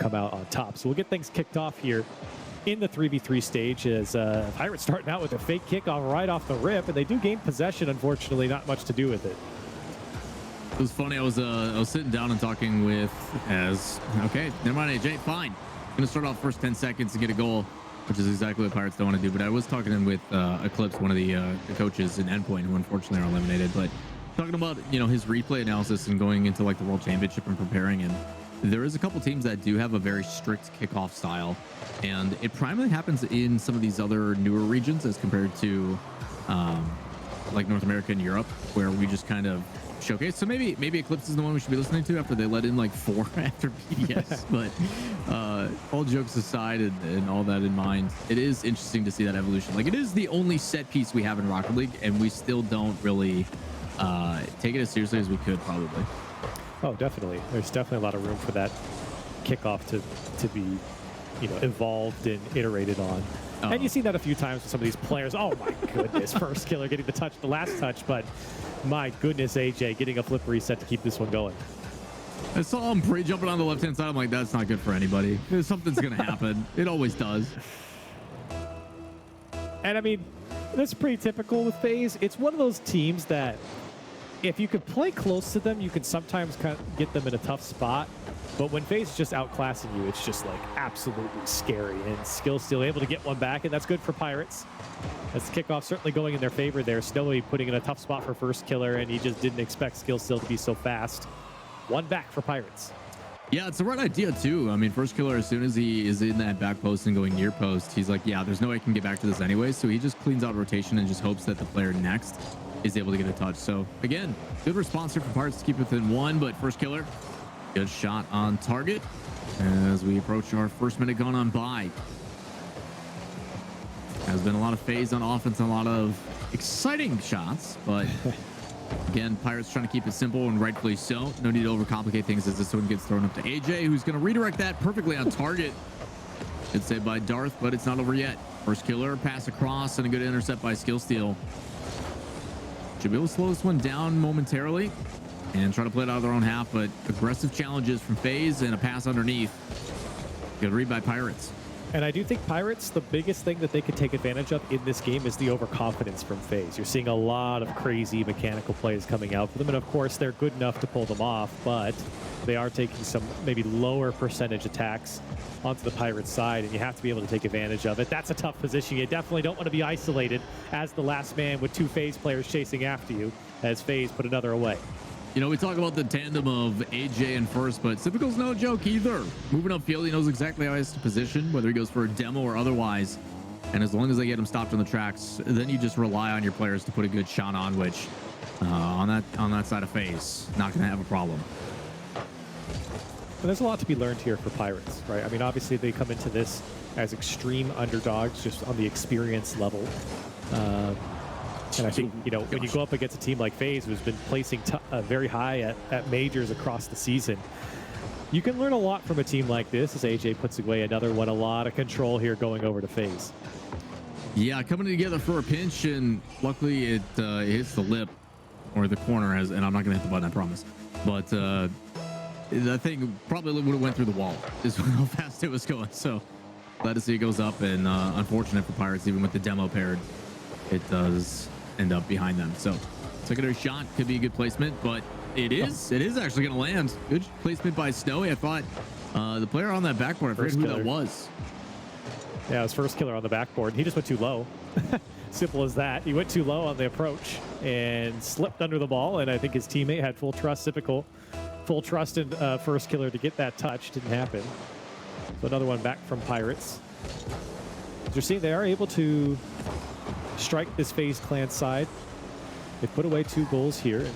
come out on top. So we'll get things kicked off here in the 3v3 stage as Pirates starting out with a fake kickoff right off the rip, and they do gain possession, unfortunately, not much to do with it. It was funny. I was sitting down and talking with okay, never mind, AJ, fine. Gonna start off first 10 seconds to get a goal, which is exactly what Pirates don't want to do. But I was talking with Eclipse, one of the coaches in Endpoint, who unfortunately are eliminated, but talking about, you know, his replay analysis and going into like the World Championship and preparing. And there is a couple teams that do have a very strict kickoff style, and it primarily happens in some of these other newer regions as compared to like North America and Europe, where we just kind of showcase. So maybe Eclipse is the one we should be listening to after they let in like 4 after PDS. But all jokes aside and all that in mind, it is interesting to see that evolution. Like, it is the only set piece we have in Rocket League, and we still don't really take it as seriously as we could probably. Oh, definitely. There's definitely a lot of room for that kickoff to be, you know, evolved and iterated on. And you've seen that a few times with some of these players. Oh my goodness, Firstkiller getting the last touch, but my goodness, AJ getting a flip reset to keep this one going. I saw him pre-jumping on the left-hand side. I'm like, that's not good for anybody. Something's going to happen. It always does. And I mean, that's pretty typical with FaZe. It's one of those teams that if you could play close to them, you can sometimes kind of get them in a tough spot. But when FaZe is just outclassing you, it's just like absolutely scary. And Skill still able to get one back, and that's good for Pirates. That's the kickoff certainly going in their favor there. Snowy putting in a tough spot for Firstkiller, and he just didn't expect Skill still to be so fast. One back for Pirates. Yeah, it's the right idea too. I mean, Firstkiller, as soon as he is in that back post and going near post, he's like, yeah, there's no way I can get back to this anyway. So he just cleans out rotation and just hopes that the player next is able to get a touch. So again, good response here from Pirates to keep within 1, but Firstkiller, good shot on target as we approach our first minute gone on by. Has been a lot of FaZe on offense and a lot of exciting shots, but again, Pirates trying to keep it simple, and rightfully so. No need to overcomplicate things as this one gets thrown up to AJ, who's going to redirect that perfectly on target. Good save by Darth, but it's not over yet. Firstkiller, pass across, and a good intercept by Skillsteal. Should be able to slow this one down momentarily and try to play it out of their own half, but aggressive challenges from FaZe and a pass underneath. Good read by Pirates. And I do think Pirates, the biggest thing that they could take advantage of in this game is the overconfidence from FaZe. You're seeing a lot of crazy mechanical plays coming out for them, and of course they're good enough to pull them off, but they are taking some maybe lower percentage attacks onto the Pirates side, and you have to be able to take advantage of it. That's a tough position. You definitely don't want to be isolated as the last man with 2 FaZe players chasing after you, as FaZe put another away. You know, we talk about the tandem of AJ and First, but Civical's no joke either. Moving upfield, he knows exactly how he has to position, whether he goes for a demo or otherwise. And as long as they get him stopped on the tracks, then you just rely on your players to put a good shot on, which on that side of FaZe, not going to have a problem. And there's a lot to be learned here for Pirates, right? I mean, obviously they come into this as extreme underdogs, just on the experience level. And I think, you know, when you go up against a team like FaZe, who's been placing very high at majors across the season, you can learn a lot from a team like this as AJ puts away another one. A lot of control here going over to FaZe. Yeah, coming together for a pinch, and luckily it hits the lip or the corner, and I'm not going to hit the button, I promise. But that thing probably would have went through the wall is how fast it was going. So glad to see it goes up, and unfortunate for Pirates, even with the demo paired, it does end up behind them. So secondary shot could be a good placement, but it is actually going to land. Good placement by Snowy. I thought the player on that backboard, I forget who that was. Yeah, it was Firstkiller on the backboard. He just went too low. Simple as that. He went too low on the approach and slipped under the ball, and I think his teammate had full trust, Civical, full trust in Firstkiller to get that touch. Didn't happen. So another one back from Pirates. As you're seeing, they are able to strike this FaZe clan side. They put away 2 goals here, and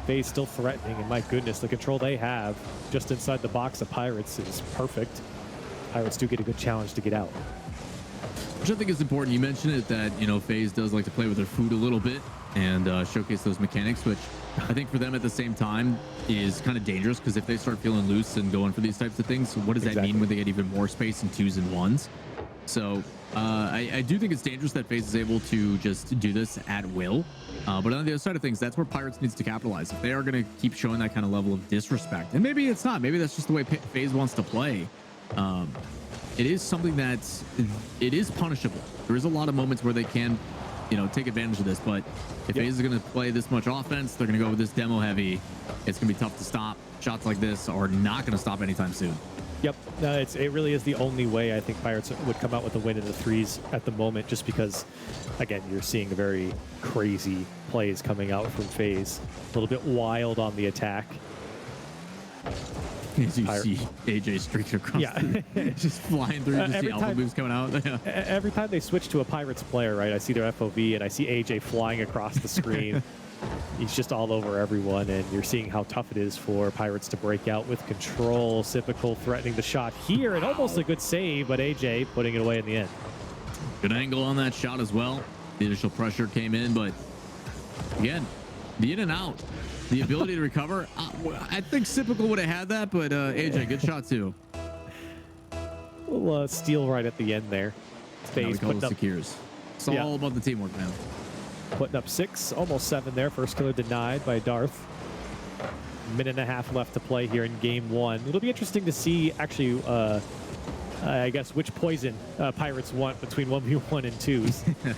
FaZe still threatening, and my goodness, the control they have just inside the box of Pirates is perfect. Pirates do get a good challenge to get out. Which I think is important. You mentioned it that, you know, FaZe does like to play with their food a little bit and showcase those mechanics, which I think for them at the same time is kind of dangerous, because if they start feeling loose and going for these types of things, what does that mean when they get even more space in 2s and 1s? So I do think it's dangerous that FaZe is able to just do this at will. But on the other side of things, that's where Pirates needs to capitalize. If they are going to keep showing that kind of level of disrespect, and maybe it's not, maybe that's just the way FaZe wants to play. It is something that it is punishable. There is a lot of moments where they can, take advantage of this. But if FaZe is going to play this much offense, they're going to go with this demo heavy. It's going to be tough to stop. Shots like this are not going to stop anytime soon. Yep, it really is the only way I think Pirates would come out with a win in the threes at the moment, just because, again, you're seeing very crazy plays coming out from FaZe. A little bit wild on the attack. As you see AJ streaking across, just flying through, just the alpha moves coming out. Every time they switch to a Pirates player, right, I see their FOV and I see AJ flying across the screen. He's just all over everyone, and you're seeing how tough it is for Pirates to break out with control. Sypical threatening the shot here, and almost a good save, but AJ putting it away in the end. Good angle on that shot as well. The initial pressure came in, but again, the in and out, the ability to recover. I think Sypical would have had that, but AJ, good shot too. Little steal right at the end there. FaZe putting up secures. It's all about the teamwork, man. Putting up 6, almost 7 there. Firstkiller denied by Darth. Minute and a half left to play here in game 1. It'll be interesting to see, actually, I guess, which poison Pirates want between 1v1 and 2s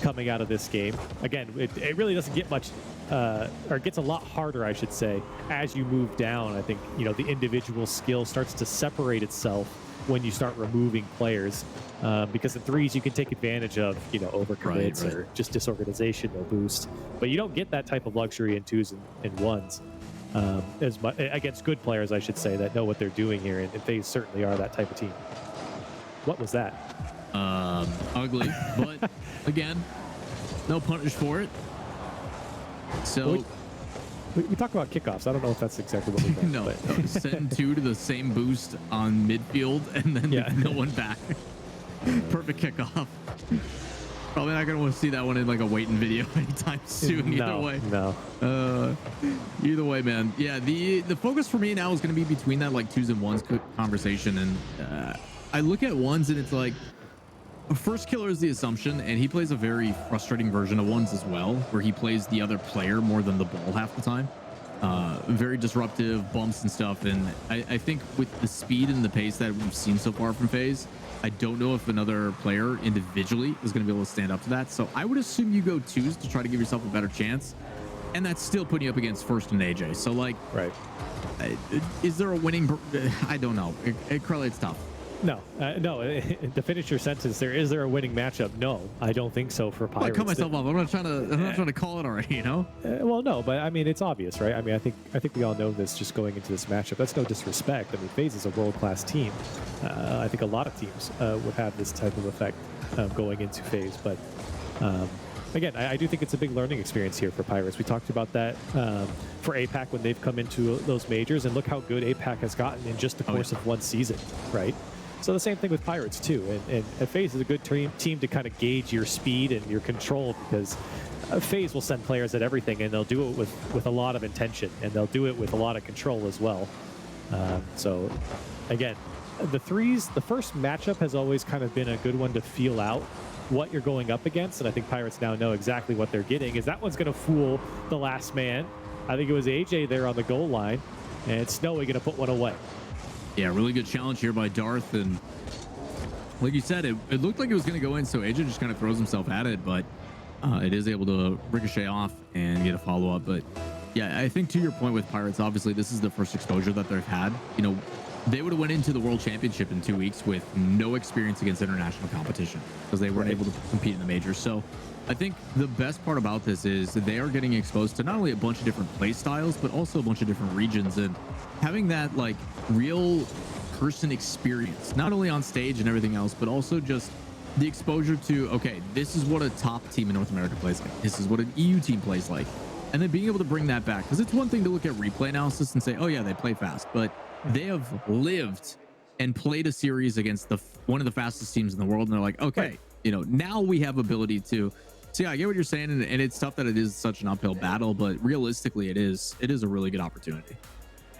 coming out of this game. Again, it really doesn't get much, or it gets a lot harder, I should say, as you move down. I think, the individual skill starts to separate itself when you start removing players, because in 3s you can take advantage of overcommits or just disorganization, no boost, but you don't get that type of luxury in 2s and 1s as much against good players, I should say, that know what they're doing here, and FaZe certainly are that type of team. What was that? Ugly, but again, no punish for it. So we talk about kickoffs. I don't know if that's exactly what we meant. No, send 2 to the same boost on midfield and then no one back. Perfect kickoff. Probably not going to want to see that one in like a waiting video anytime soon. Either way. No. Either way, man. Yeah, the focus for me now is going to be between that like 2s and 1s conversation. And I look at 1s and it's like, Firstkiller is the assumption, and he plays a very frustrating version of 1s as well, where he plays the other player more than the ball half the time. Very disruptive, bumps and stuff, and I think with the speed and the pace that we've seen so far from FaZe, I don't know if another player individually is going to be able to stand up to that. So I would assume you go 2s to try to give yourself a better chance, and that's still putting you up against First and AJ. So like, is there a winning? I don't know. It correlates tough. No, no. To finish your sentence, is there a winning matchup? No, I don't think so for Pirates. I cut myself off. I'm not trying to call it already. Well, no, but I mean, it's obvious, right? I mean, I think we all know this just going into this matchup. That's no disrespect. I mean, FaZe is a world-class team. I think a lot of teams would have this type of effect going into FaZe, but again, I do think it's a big learning experience here for Pirates. We talked about that for APAC when they've come into those majors, and look how good APAC has gotten in just the course of one season, right? So the same thing with Pirates too, and FaZe is a good team to kind of gauge your speed and your control, because FaZe will send players at everything, and they'll do it with a lot of intention, and they'll do it with a lot of control as well. So again, the first matchup has always kind of been a good one to feel out what you're going up against, and I think Pirates now know exactly what they're getting. Is that one's going to fool the last man? I think it was AJ there on the goal line, and Snowy going to put one away. Yeah, really good challenge here by Darth, and like you said, it looked like it was going to go in, so AJ just kind of throws himself at it, but it is able to ricochet off and get a follow-up. But yeah, I think to your point with Pirates, obviously this is the first exposure that they've had. They would have went into the World Championship in 2 weeks with no experience against international competition because they weren't able to compete in the majors. So I think the best part about this is that they are getting exposed to not only a bunch of different play styles, but also a bunch of different regions, and having that like real person experience, not only on stage and everything else, but also just the exposure to, okay, this is what a top team in North America plays like. This is what an EU team plays like. And then being able to bring that back, because it's one thing to look at replay analysis and say, oh yeah, they play fast, but they have lived and played a series against one of the fastest teams in the world, and they're like, okay, now we have ability to. So yeah, I get what you're saying, and it's tough that it is such an uphill battle, but realistically, it is a really good opportunity.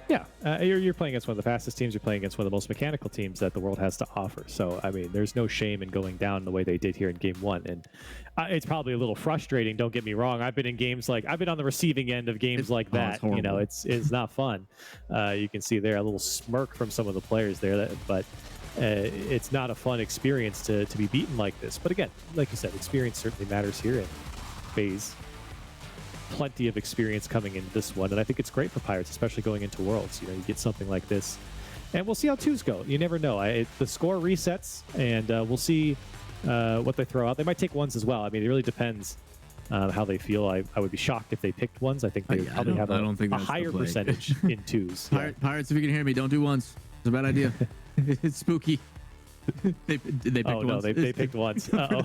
Yeah, you're playing against one of the fastest teams. You're playing against one of the most mechanical teams that the world has to offer. So, I mean, there's no shame in going down the way they did here in game one. And it's probably a little frustrating. Don't get me wrong. I've been on the receiving end of games like that. You know, it's not fun. You can see there a little smirk from some of the players there, but it's not a fun experience to be beaten like this. But again, like you said, experience certainly matters here in FaZe. Plenty of experience coming in this one, and I think it's great for Pirates, especially going into Worlds. You know, you get something like this, and we'll see how twos go. You never know. The score resets, and we'll see what they throw out. They might take ones as well. I mean, it really depends how they feel. I would be shocked if they picked ones. I think they probably have a higher percentage in twos. Pirates, if you can hear me, don't do ones. It's a bad idea. It's spooky. They picked ones. No, they picked ones. Uh-oh.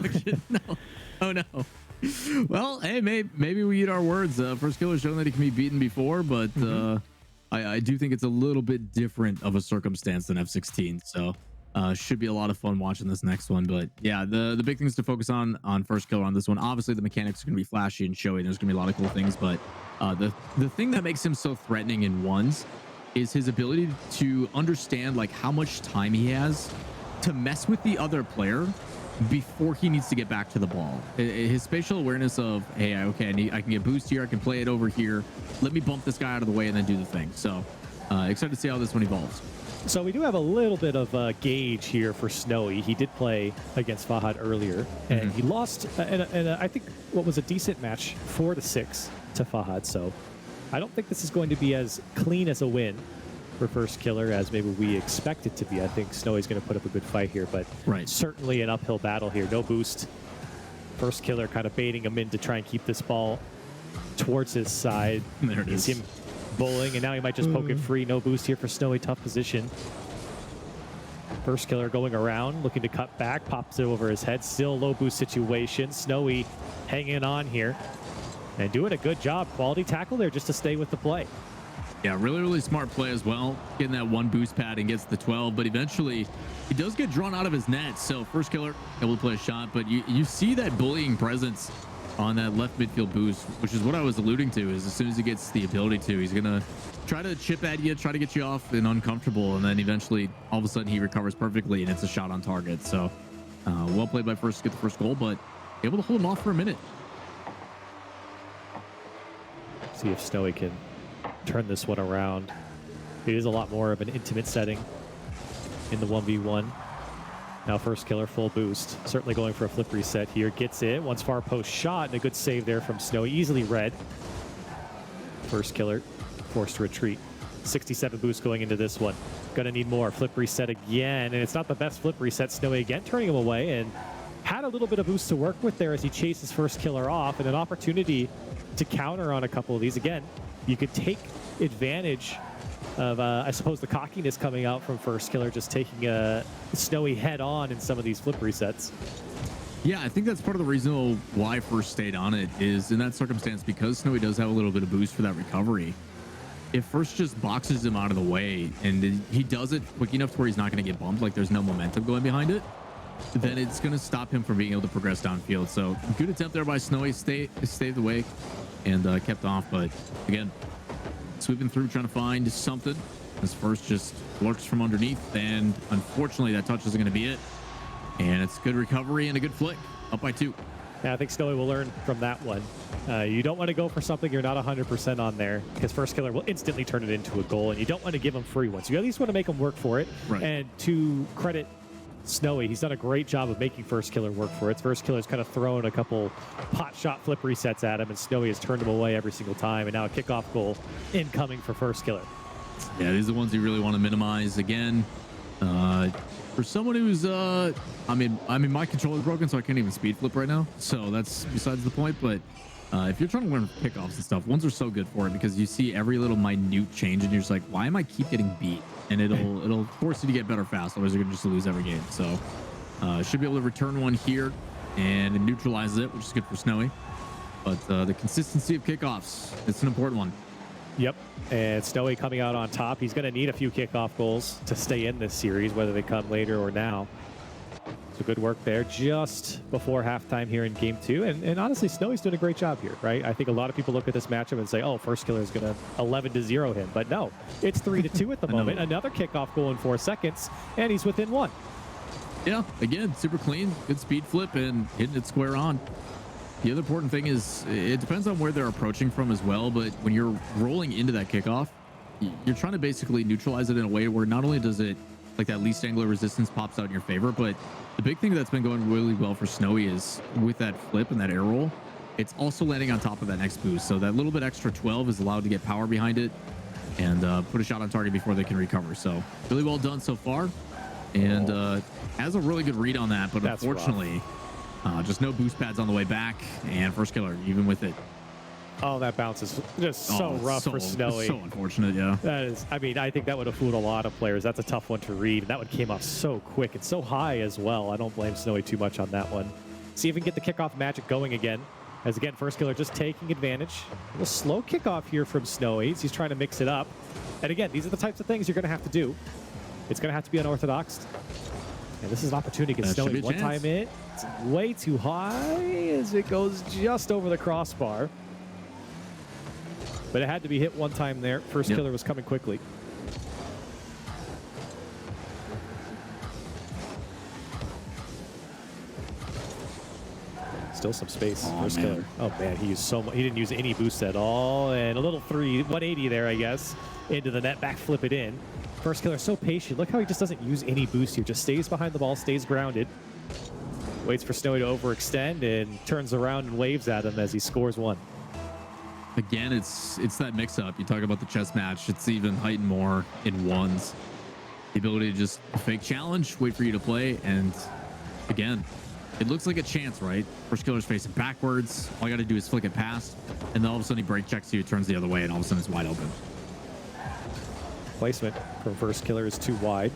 No. Oh no. Well, hey, maybe we eat our words. Firstkiller shown that he can be beaten before, but I do think it's a little bit different of a circumstance than F16. So should be a lot of fun watching this next one. But yeah, the big things to focus on Firstkiller on this one. Obviously, the mechanics are going to be flashy and showy. There's going to be a lot of cool things, but the thing that makes him so threatening in ones is his ability to understand like how much time he has to mess with the other player before he needs to get back to the ball. His spatial awareness of, hey, okay, I can get boost here, I can play it over here, let me bump this guy out of the way and then do the thing. So excited to see how this one evolves. So we do have a little bit of a gauge here for Snowy. He did play against Fahad earlier, and he lost, and I think what was a decent match, 4-6 to Fahad. So I don't think this is going to be as clean as a win for Firstkiller as maybe we expect it to be. I think Snowy's going to put up a good fight here, but certainly an uphill battle here. No boost. Firstkiller kind of baiting him in to try and keep this ball towards his side. There it you is. see him bowling, and now he might just poke it free. No boost here for Snowy. Tough position. Firstkiller going around, looking to cut back, pops it over his head. Still low boost situation. Snowy hanging on here and doing a good job. Quality tackle there just to stay with the play. Yeah, really smart play as well. Getting that one boost pad and gets the 12, but eventually he does get drawn out of his net. So Firstkiller able to play a shot, but you see that bullying presence on that left midfield boost, which is what I was alluding to, is as soon as he gets the ability to, he's going to try to chip at you, try to get you off and uncomfortable, and then eventually all of a sudden he recovers perfectly and it's a shot on target. So well played by First to get the first goal, but able to hold him off for a minute. See if Snowy can turn this one around. It is a lot more of an intimate setting in the 1v1. Now Firstkiller full boost. Certainly going for a flip reset here. Gets it. Once far post shot and a good save there from Snowy. Easily read. Firstkiller forced to retreat. 67 boost going into this one. Gonna need more. Flip reset again. And it's not the best flip reset. Snowy again turning him away and had a little bit of boost to work with there as he chases Firstkiller off, and an opportunity to counter on a couple of these. Again, you could take advantage of, I suppose, the cockiness coming out from Firstkiller, just taking a Snowy head on in some of these flip resets. Yeah, I think that's part of the reason why First stayed on it, is in that circumstance, because Snowy does have a little bit of boost for that recovery. If First just boxes him out of the way and he does it quick enough to where he's not going to get bumped, like there's no momentum going behind it, then it's going to stop him from being able to progress downfield. So good attempt there by Snowy, stayed the way and kept off. But again, sweeping through, trying to find something. This First just lurks from underneath, and unfortunately that touch isn't going to be it. And it's good recovery and a good flick, up by 2. Yeah, I think Snowy will learn from that one. You don't want to go for something you're not 100% on there, because Firstkiller will instantly turn it into a goal, and you don't want to give him free ones. You at least want to make him work for it. Right. And to credit Snowy, he's done a great job of making Firstkiller work for it. Firstkiller's kind of thrown a couple pot shot flip resets at him, and Snowy has turned him away every single time. And now a kickoff goal incoming for Firstkiller. Yeah, these are the ones you really want to minimize. Again, for someone who's, I mean, my controller's broken, so I can't even speed flip right now. So that's besides the point. But if you're trying to learn kickoffs and stuff, ones are so good for it, because you see every little minute change, and you're just like, why am I keep getting beat? And it'll force you to get better fast, otherwise you're gonna just lose every game. So should be able to return one here, and it neutralizes it, which is good for Snowy. But the consistency of kickoffs, it's an important one. Yep, and Snowy coming out on top. He's going to need a few kickoff goals to stay in this series, whether they come later or now. So good work there just before halftime here in game 2. And honestly, Snowy's doing a great job here, right? I think a lot of people look at this matchup and say, oh, Firstkiller is going to 11-0 him. But no, it's 3-2 at the moment. Another kickoff goal in 4 seconds, and he's within 1. Yeah, again, super clean, good speed flip and hitting it square on. The other important thing is it depends on where they're approaching from as well. But when you're rolling into that kickoff, you're trying to basically neutralize it in a way where not only does it, like that least angular resistance pops out in your favor, but the big thing that's been going really well for Snowy is with that flip and that air roll, it's also landing on top of that next boost. So that little bit extra 12 is allowed to get power behind it and put a shot on target before they can recover. So really well done so far. And has a really good read on that, but that's unfortunately just no boost pads on the way back, and Firstkiller even with it. Oh, that bounce is just so rough for Snowy. So unfortunate, yeah. That is, I mean, I think that would have fooled a lot of players. That's a tough one to read. And that one came off so quick and so high as well. I don't blame Snowy too much on that one. See if we can get the kickoff magic going again. As again, Firstkiller just taking advantage. A little slow kickoff here from Snowy. He's trying to mix it up. And again, these are the types of things you're going to have to do. It's going to have to be unorthodox. And this is an opportunity to get Snowy one time in. It's way too high as it goes just over the crossbar. But it had to be hit one time there. Firstkiller was coming quickly. Still some space. Firstkiller. Oh man, he used so much. He didn't use any boost at all. And a little 180 there, I guess, into the net. Back flip it in. Firstkiller so patient. Look how he just doesn't use any boost here. Just stays behind the ball, stays grounded. Waits for Snowy to overextend and turns around and waves at him as he scores one. Again, it's that mix-up. You talk about the chess match. It's even heightened more in ones. The ability to just fake challenge, wait for you to play, and again, it looks like a chance, right? Firstkiller's facing backwards. All you got to do is flick it past, and then all of a sudden he break checks you, turns the other way, and all of a sudden it's wide open. Placement from Firstkiller is too wide.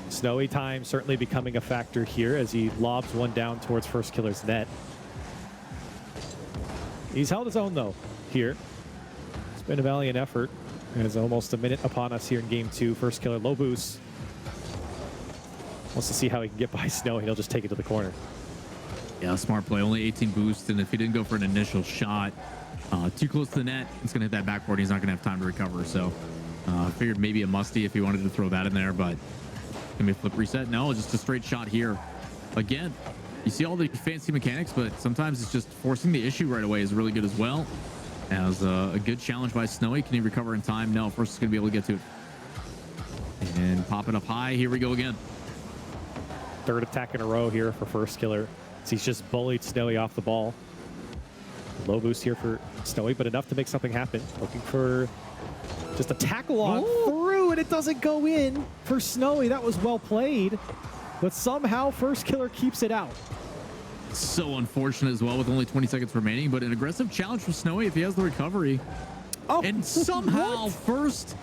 Snowy time certainly becoming a factor here as he lobs one down towards Firstkiller's net. He's held his own, though, here. It's been a valiant effort. There's almost a minute upon us here in game 2. Firstkiller, low boost. Wants to see how he can get by Snowy. He'll just take it to the corner. Yeah, smart play. Only 18 boost, and if he didn't go for an initial shot too close to the net, it's going to hit that backboard. He's not going to have time to recover. So I figured maybe a musty if he wanted to throw that in there, but can be a flip reset? No, just a straight shot here. Again, you see all the fancy mechanics, but sometimes it's just forcing the issue right away is really good as well. As a good challenge by Snowy. Can he recover in time? No, first is going to be able to get to it. And pop it up high. Here we go again. Third attack in a row here for Firstkiller. He's just bullied Snowy off the ball. Low boost here for Snowy, but enough to make something happen. Looking for just a tackle on through, and it doesn't go in for Snowy. That was well played, but somehow Firstkiller keeps it out. So unfortunate as well with only 20 seconds remaining, but an aggressive challenge from Snowy if he has the recovery. Oh, and somehow First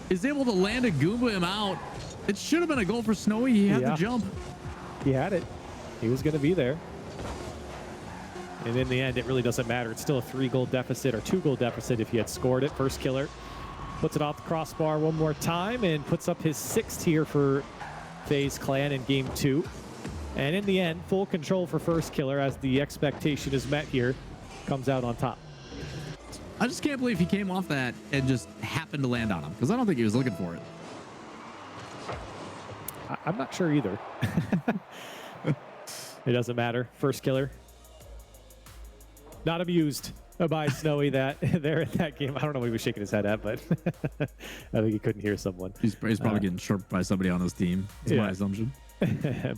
is able to land a Goomba him out. It should have been a goal for Snowy. He had the jump. He had it. He was going to be there. And in the end, it really doesn't matter. It's still a 3-goal deficit or 2-goal deficit if he had scored it. Firstkiller puts it off the crossbar one more time and puts up his 6th here for FaZe Clan in game 2. And in the end, full control for Firstkiller as the expectation is met here. Comes out on top. I just can't believe he came off that and just happened to land on him, because I don't think he was looking for it. I'm not sure either. It doesn't matter. Firstkiller. Not amused by Snowy that there in that game. I don't know what he was shaking his head at, but I think he couldn't hear someone. He's probably getting chirped by somebody on his team. That's my assumption.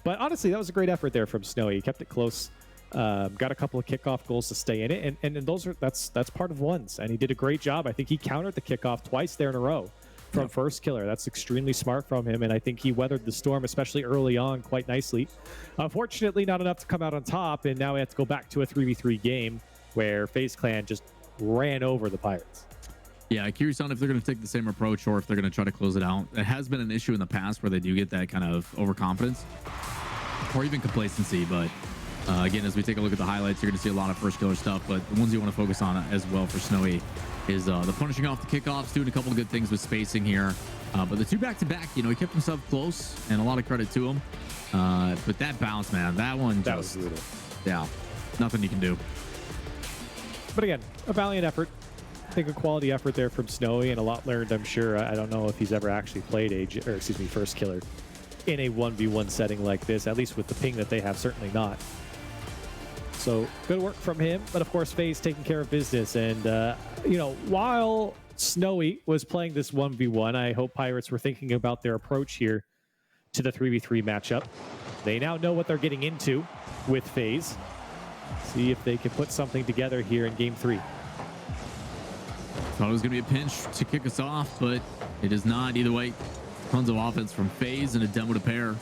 But honestly, that was a great effort there from Snowy. He kept it close. Got a couple of kickoff goals to stay in it, and that's part of ones. And he did a great job. I think he countered the kickoff twice there in a row from Firstkiller. That's extremely smart from him, and I think he weathered the storm, especially early on, quite nicely. Unfortunately, not enough to come out on top, and now we have to go back to a 3v3 game where FaZe Clan just ran over the Pirates. Yeah, curious on if they're going to take the same approach or if they're going to try to close it out. It has been an issue in the past where they do get that kind of overconfidence or even complacency, but Again, as we take a look at the highlights, you're going to see a lot of Firstkiller stuff, but the ones you want to focus on as well for Snowy is the punishing off the kickoffs, doing a couple of good things with spacing here. But the two back-to-back, you know, he kept himself close, and a lot of credit to him. But that bounce, man, that one just... That was brutal. Yeah, nothing you can do. But again, a valiant effort. I think a quality effort there from Snowy, and a lot learned, I'm sure. I don't know if he's ever actually played Firstkiller in a 1v1 setting like this, at least with the ping that they have, certainly not. So good work from him, but of course FaZe taking care of business. And you know, while Snowy was playing this 1v1, I hope Pirates were thinking about their approach here to the 3v3 matchup. They now know what they're getting into with FaZe. See if they can put something together here in game 3. Thought it was going to be a pinch to kick us off, but it is not. Either way, tons of offense from FaZe and a demo to pair.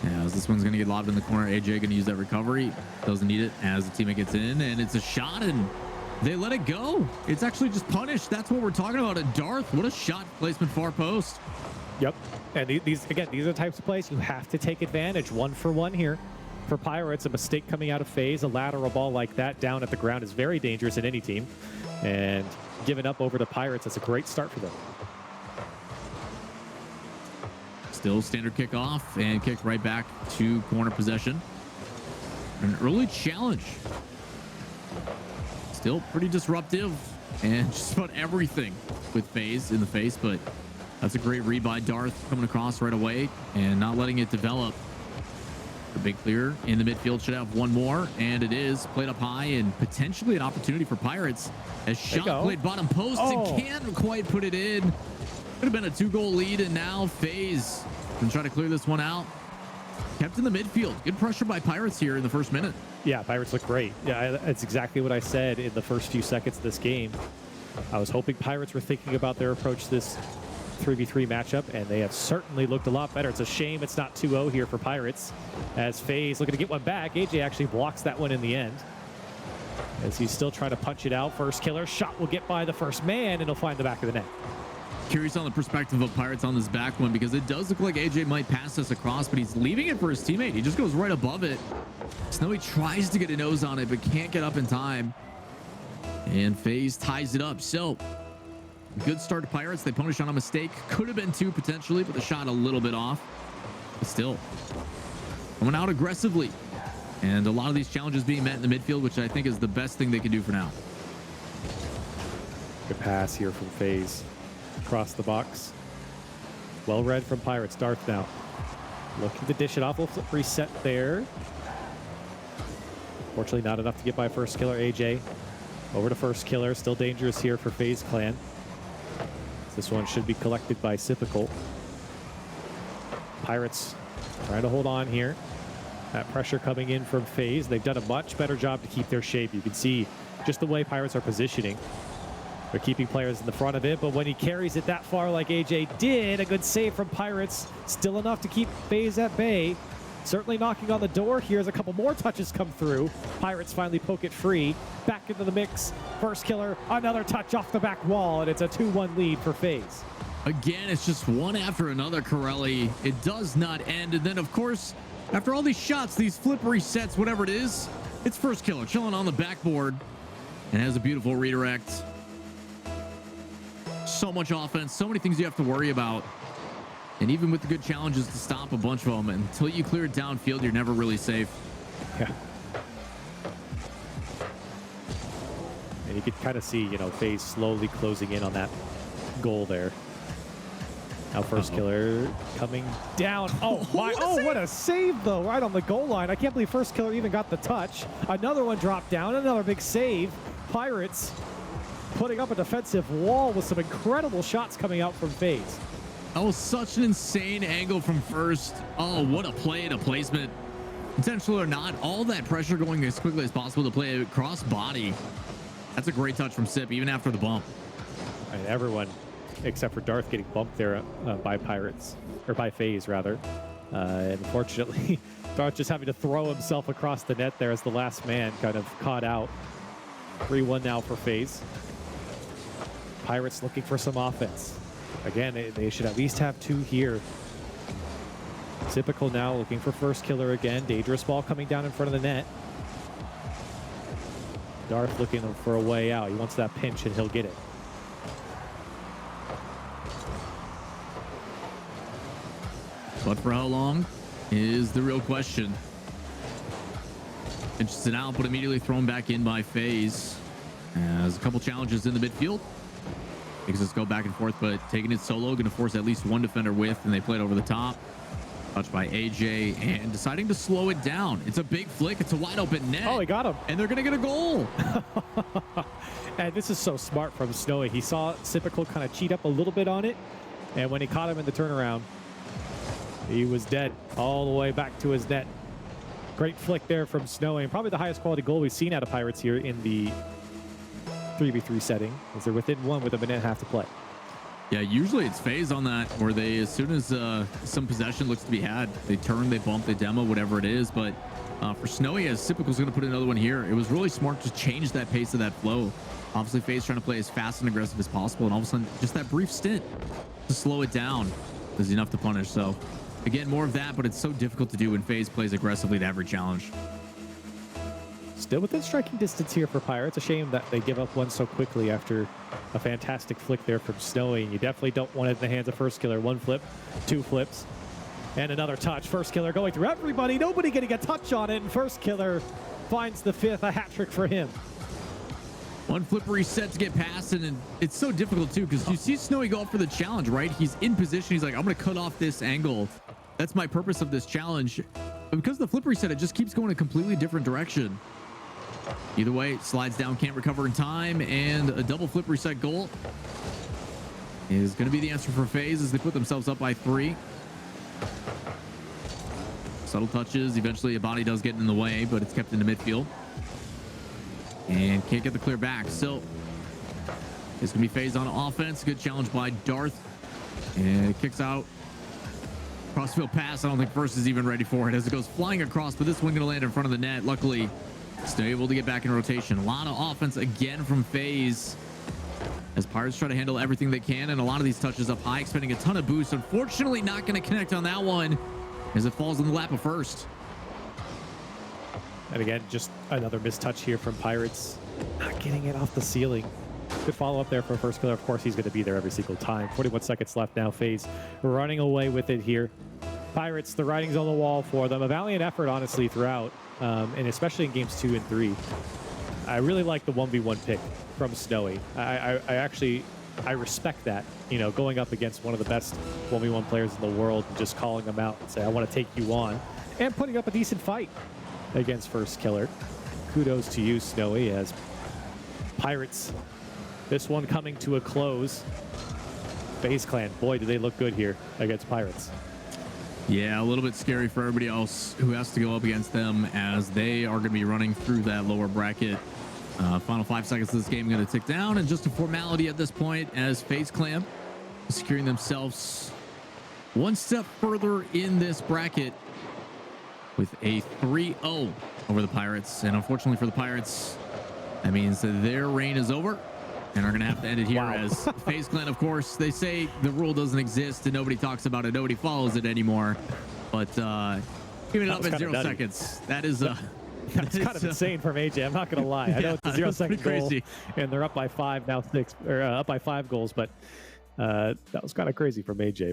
Yeah, as this one's going to get lobbed in the corner. AJ going to use that recovery. Doesn't need it as the teammate gets in, and it's a shot, and they let it go. It's actually just punished. That's what we're talking about at Darth. What a shot placement far post. Yep. And these are the types of plays you have to take advantage. 1-for-1 here. For Pirates, a mistake coming out of FaZe, a lateral ball like that down at the ground is very dangerous in any team. And giving up over to Pirates, that's a great start for them. Still standard kickoff and kicked right back to corner possession. An early challenge. Still pretty disruptive and just about everything with FaZe in the face, but that's a great read by Darth coming across right away and not letting it develop. The big clear in the midfield should have one more, and it is played up high and potentially an opportunity for Pirates as shot played bottom post and can't quite put it in. Could have been a 2-goal lead, and now FaZe can try to clear this one out. Kept in the midfield. Good pressure by Pirates here in the first minute. Yeah, Pirates look great. Yeah, that's exactly what I said in the first few seconds of this game. I was hoping Pirates were thinking about their approach to this 3v3 matchup, and they have certainly looked a lot better. It's a shame it's not 2-0 here for Pirates, as FaZe looking to get one back. AJ actually blocks that one in the end, as he's still trying to punch it out. Firstkiller shot will get by the first man, and he'll find the back of the net. Curious on the perspective of Pirates on this back one, because it does look like AJ might pass this across, but he's leaving it for his teammate. He just goes right above it. Snowy tries to get a nose on it, but can't get up in time. And FaZe ties it up. So good start to Pirates. They punish on a mistake. Could have been 2 potentially, but the shot a little bit off. But still, coming out aggressively. And a lot of these challenges being met in the midfield, which I think is the best thing they can do for now. Good pass here from FaZe. Across the box. Well read from Pirates. Darth now looking to dish it off. We'll reset there. Fortunately, not enough to get by Firstkiller. AJ over to Firstkiller. Still dangerous here for FaZe Clan. This one should be collected by Sipical. Pirates trying to hold on here. That pressure coming in from FaZe. They've done a much better job to keep their shape. You can see just the way Pirates are positioning. They're keeping players in the front of it, but when he carries it that far like AJ did, a good save from Pirates. Still enough to keep FaZe at bay. Certainly knocking on the door here as a couple more touches come through. Pirates finally poke it free. Back into the mix. Firstkiller, another touch off the back wall, and it's a 2-1 lead for FaZe. Again, it's just one after another, Corelli. It does not end. And then, of course, after all these shots, these flip resets, whatever it is, it's Firstkiller chilling on the backboard and has a beautiful redirect. So much offense, so many things you have to worry about. And even with the good challenges to stop a bunch of them, until you clear it downfield, you're never really safe. Yeah. And you could kind of see, you know, FaZe slowly closing in on that goal there. Now Firstkiller coming down. Oh, my. Oh, what a save, though, right on the goal line. I can't believe Firstkiller even got the touch. Another one dropped down. Another big save. Pirates putting up a defensive wall with some incredible shots coming out from FaZe. That was such an insane angle from First. Oh, what a play and a placement. Intentional or not, all that pressure going as quickly as possible to play a cross body. That's a great touch from Sip, even after the bump. And everyone, except for Darth, getting bumped there by Pirates, or by FaZe, rather. And unfortunately, Darth just having to throw himself across the net there as the last man kind of caught out. 3-1 now for FaZe. Pirates looking for some offense. Again, they should at least have 2 here Typical now looking for Firstkiller again. Dangerous ball coming down in front of the net. Darth looking for a way out. He wants that pinch and he'll get it. But for how long is the real question. Interested out, but immediately thrown back in by FaZe. Has a couple challenges in the midfield. Makes us go back and forth, but taking it solo, going to force at least one defender with, and they play it over the top. Touched by AJ and deciding to slow it down. It's a big flick. It's a wide open net. Oh, he got him. And they're going to get a goal. And this is so smart from Snowy. He saw Typical kind of cheat up a little bit on it. And when he caught him in the turnaround, he was dead all the way back to his net. Great flick there from Snowy. And probably the highest quality goal we've seen out of Pirates here in the 3v3 setting, as they're within one with a minute and a half to play. Yeah, usually it's FaZe on that, where they, as soon as some possession looks to be had, they turn, they bump, they demo, whatever it is. But for Snowy, as Typical's going to put another one here, it was really smart to change that pace of that flow. Obviously, FaZe trying to play as fast and aggressive as possible, and all of a sudden, just that brief stint to slow it down is enough to punish. So, again, more of that, but it's so difficult to do when FaZe plays aggressively to every challenge. Still within striking distance here for Pirates. A shame that they give up one so quickly after a fantastic flick there from Snowy. You definitely don't want it in the hands of Firstkiller. One flip, two flips, and another touch. Firstkiller going through everybody. Nobody getting a touch on it, and Firstkiller finds the fifth, a hat trick for him. One flip reset to get past, and it's so difficult too because you see Snowy go up for the challenge, right? He's in position. He's like, I'm going to cut off this angle. That's my purpose of this challenge. But because of the flip reset, it just keeps going a completely different direction. Either way, slides down, can't recover in time, and a double flip reset goal is going to be the answer for FaZe as they put themselves up by 3. Subtle touches. Eventually, a body does get in the way, but it's kept into midfield. And can't get the clear back. So it's going to be FaZe on offense. Good challenge by Darth. And it kicks out. Crossfield pass. I don't think First is even ready for it as it goes flying across, but this one going to land in front of the net. Luckily, still able to get back in rotation. A lot of offense again from FaZe as Pirates try to handle everything they can, and a lot of these touches up high, expending a ton of boost. Unfortunately, not going to connect on that one as it falls in the lap of First. And again, just another missed touch here from Pirates. Not getting it off the ceiling. Good follow-up there for Firstkiller. Of course, he's going to be there every single time. 41 seconds left now. FaZe running away with it here. Pirates, the writing's on the wall for them. A valiant effort, honestly, throughout, and especially in games 2 and 3. I really like the 1v1 pick from Snowy. I respect that, you know, going up against one of the best 1v1 players in the world and just calling them out and say, I want to take you on, and putting up a decent fight against Firstkiller. Kudos to you, Snowy, as Pirates, this one coming to a close. FaZe Clan, boy, do they look good here against Pirates. Yeah, a little bit scary for everybody else who has to go up against them as they are going to be running through that lower bracket. Final 5 seconds of this game going to tick down, and just a formality at this point as FaZe Clan securing themselves one step further in this bracket with a 3-0 over the Pirates. And unfortunately for the Pirates, that means that their reign is over and are going to have to end it here. Wow. As FaZe Clan, of course, they say the rule doesn't exist and nobody talks about it, nobody follows it anymore. But giving it up in 0 seconds, that is that's kind of insane from AJ. I'm not going to lie. I know it's a 0 second goal, and they're up by 5 now, 6, or up by 5 goals, but that was kind of crazy from AJ.